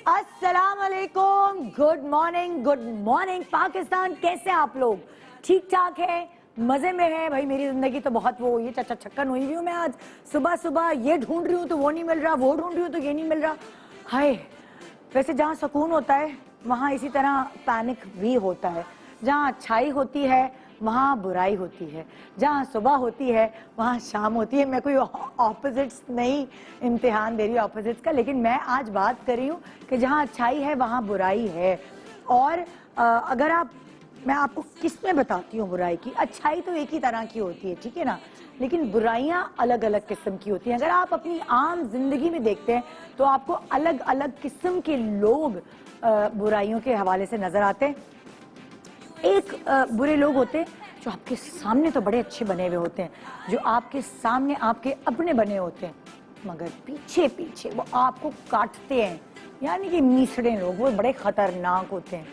अस्सलाम वालेकुम, good morning Pakistan. कैसे आप लोग? ठीक ठाक है, मजे में है? भाई मेरी जिंदगी तो बहुत वो ये चचा छक्कन हुई हूँ मैं आज। सुबह सुबह ये ढूंढ रही हूँ तो वो नहीं मिल रहा, वो ढूंढ रही हूँ तो ये नहीं मिल रहा। हाय, वैसे जहाँ सुकून होता है वहाँ इसी तरह पैनिक भी होता है। जहाँ अच्छाई होती है वहाँ बुराई होती है, जहाँ सुबह होती है वहाँ शाम होती है। मैं कोई ऑपोजिट्स नहीं इम्तिहान दे रही हूँ ऑपोजिट्स का, लेकिन मैं आज बात कर रही हूँ कि जहाँ अच्छाई है वहाँ बुराई है। और अगर आप, मैं आपको किस में बताती हूँ बुराई की, अच्छाई तो एक ही तरह की होती है, ठीक है ना, लेकिन बुराइयां अलग अलग किस्म की होती हैं। अगर आप अपनी आम जिंदगी में देखते हैं तो आपको अलग अलग किस्म के लोग बुराइयों के हवाले से नजर आते हैं। एक बुरे लोग होते हैं जो आपके सामने तो बड़े अच्छे बने हुए होते हैं, जो आपके सामने आपके अपने बने होते हैं, मगर पीछे पीछे वो आपको काटते हैं, यानी कि मीसड़े लोग, वो बड़े खतरनाक होते हैं।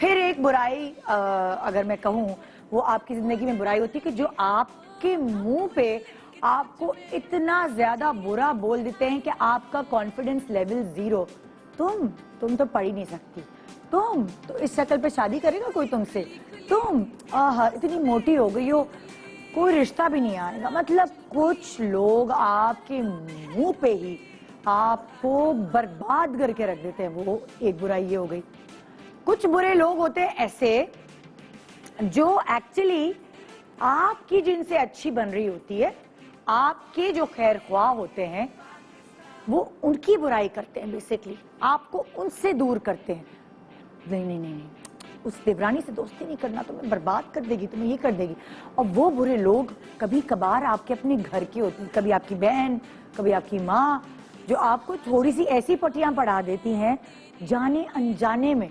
फिर एक बुराई अगर मैं कहूँ, वो आपकी जिंदगी में बुराई होती है कि जो आपके मुंह पे आपको इतना ज्यादा बुरा बोल देते हैं कि आपका कॉन्फिडेंस लेवल 0। तुम तो पढ़ ही नहीं सकती, तुम तो इस शक्ल पे शादी करेगा कोई तुमसे, तुम इतनी मोटी हो गई हो, कोई रिश्ता भी नहीं आएगा। मतलब कुछ लोग आपके मुंह पे ही आपको बर्बाद करके रख देते हैं। वो एक बुराई ये हो गई। कुछ बुरे लोग होते हैं ऐसे जो एक्चुअली आपकी जिनसे अच्छी बन रही होती है, आपके जो खैर ख्वाह होते हैं, वो उनकी बुराई करते हैं, बेसिकली आपको उनसे दूर करते हैं। नहीं नहीं नहीं, उस देवरानी से दोस्ती नहीं करना, तुम्हें बर्बाद कर देगी, तुम्हें ये कर देगी। और वो बुरे लोग कभी कभार आपके अपने घर के होते हैं, कभी आपकी बहन, कभी आपकी माँ, जो आपको थोड़ी सी ऐसी पटियां पढ़ा देती हैं जाने अनजाने में,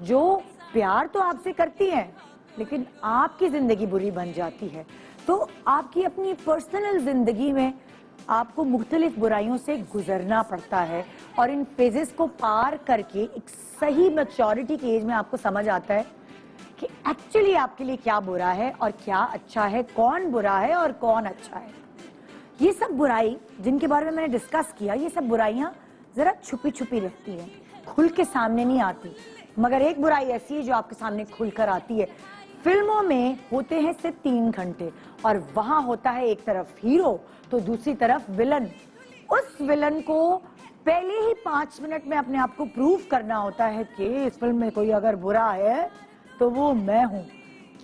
जो प्यार तो आपसे करती हैं लेकिन आपकी जिंदगी बुरी बन जाती है। तो आपकी अपनी पर्सनल जिंदगी में आपको मुख्तलिफ बुराइयों से गुजरना पड़ता है, और इन फेजेस को पार करके एक सही मैच्योरिटी की एज में आपको समझ आता है कि एक्चुअली आपके लिए क्या बुरा है और क्या अच्छा है, कौन बुरा है और कौन अच्छा है। ये सब बुराई जिनके बारे में मैंने डिस्कस किया, ये सब बुराइयां जरा छुपी छुपी रहती है, खुल के सामने नहीं आती। मगर एक बुराई ऐसी है जो आपके सामने खुलकर आती है। फिल्मों में होते हैं सिर्फ 3 घंटे, और वहां होता है एक तरफ हीरो तो दूसरी तरफ विलन। उस विलन को पहले ही 5 मिनट में अपने आप को प्रूव करना होता है कि इस फिल्म में कोई अगर बुरा है तो वो मैं हूं।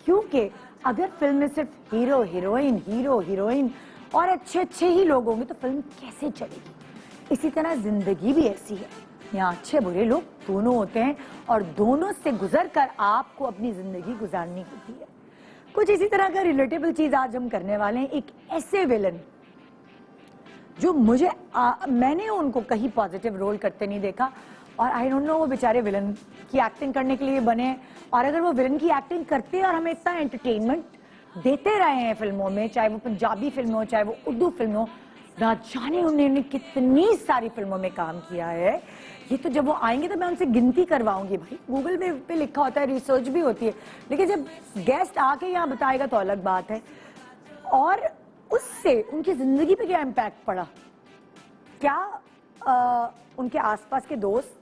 क्योंकि अगर फिल्म में सिर्फ हीरो हीरोइन और अच्छे अच्छे ही लोग होंगे तो फिल्म कैसे चलेगी। इसी तरह जिंदगी भी ऐसी है, यहाँ अच्छे बुरे लोग दोनों होते हैं, और दोनों से गुजर कर आपको अपनी जिंदगी गुजारनी होती है। कुछ इसी तरह का रिलेटेबल चीज आज हम करने वाले हैं। एक ऐसे विलन जो मैंने उनको कहीं पॉजिटिव रोल करते नहीं देखा, और आई डोंट नो वो बेचारे विलन की एक्टिंग करने के लिए बने, और अगर वो विलन की एक्टिंग करते हैं और हमें इतना एंटरटेनमेंट देते रहे हैं फिल्मों में, चाहे वो पंजाबी फिल्म हो चाहे वो उर्दू फिल्म हो, ना जाने उन्होंने कितनी सारी फिल्मों में काम किया है। ये तो जब वो आएंगे तो मैं उनसे गिनती करवाऊंगी। भाई गूगल पे लिखा होता है, रिसर्च भी होती है, लेकिन जब गेस्ट आके यहाँ बताएगा तो अलग बात है। और उससे उनकी जिंदगी पे क्या इम्पैक्ट पड़ा, क्या उनके आसपास के दोस्त,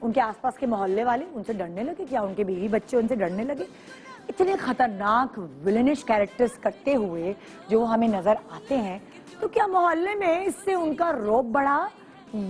उनके आसपास के मोहल्ले वाले उनसे डरने लगे, क्या उनके बीवी बच्चे उनसे डरने लगे। इतने खतरनाक विलेनिश कैरेक्टर्स करते हुए जो हमें नजर आते हैं, तो क्या मोहल्ले में इससे उनका रौब बढ़ा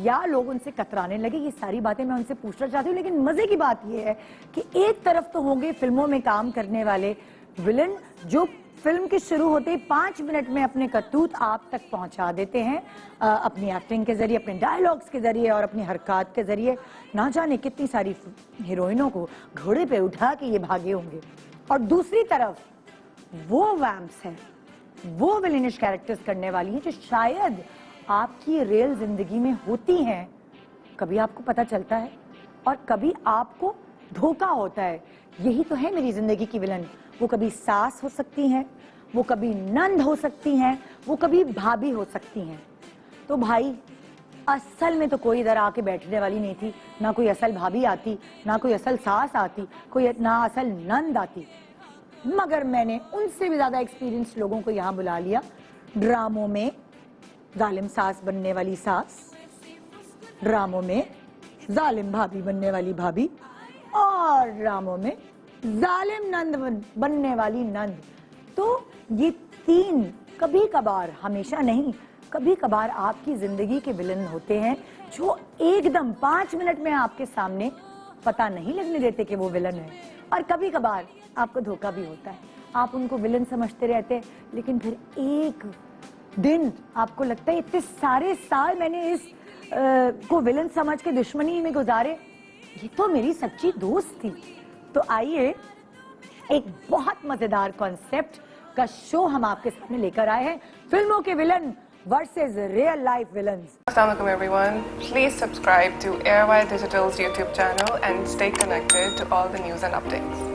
या लोग उनसे कतराने लगे। ये सारी बातें मैं उनसे पूछना चाहती हूँ। लेकिन मजे की बात यह है कि एक तरफ तो होंगे फिल्मों में काम करने वाले विलन जो फिल्म के शुरू होते ही 5 मिनट में अपने करतूत आप तक पहुंचा देते हैं, अपनी एक्टिंग के जरिए, अपने डायलॉग्स के जरिए और अपनी हरकत के जरिए। ना जाने कितनी सारी हीरोइनों को घोड़े पे उठा के ये भागे होंगे। और दूसरी तरफ वो वैम्प्स हैं, वो विलेनिश कैरेक्टर्स करने वाली हैं जो शायद आपकी रियल जिंदगी में होती हैं। कभी आपको पता चलता है और कभी आपको धोखा होता है। यही तो है मेरी जिंदगी की विलन। वो कभी सास हो सकती हैं, वो कभी नंद हो सकती हैं, वो कभी भाभी हो सकती हैं। तो भाई असल में तो कोई इधर आके बैठने वाली नहीं थी, ना कोई असल भाभी आती, ना कोई असल सास आती, कोई ना असल नंद आती। मगर मैंने उनसे भी ज्यादा एक्सपीरियंस लोगों को यहाँ बुला लिया। ड्रामों में जालिम सास बनने वाली सास, ड्रामों में जालिम भाभी बनने वाली भाभी और ड्रामों में जालिम नंद बनने वाली नंद। तो ये तीन कभी कभार, हमेशा नहीं, कभी कभार आपकी जिंदगी के विलन होते हैं जो एकदम 5 मिनट में आपके सामने पता नहीं लगने देते कि वो विलन है। और कभी कभार आपको धोखा भी होता है, आप उनको विलन समझते रहते हैं, लेकिन फिर एक दिन आपको लगता है इतने सारे साल मैंने इस को विलन समझ के दुश्मनी में गुजारे, ये तो मेरी सच्ची दोस्त थी। तो आइए एक बहुत मजेदार कॉन्सेप्ट का शो हम आपके सामने लेकर आए हैं, फिल्मों के villain versus real life villains. Assalamualaikum everyone. Please subscribe to Airwire Digital's YouTube channel and stay connected to all the news and updates.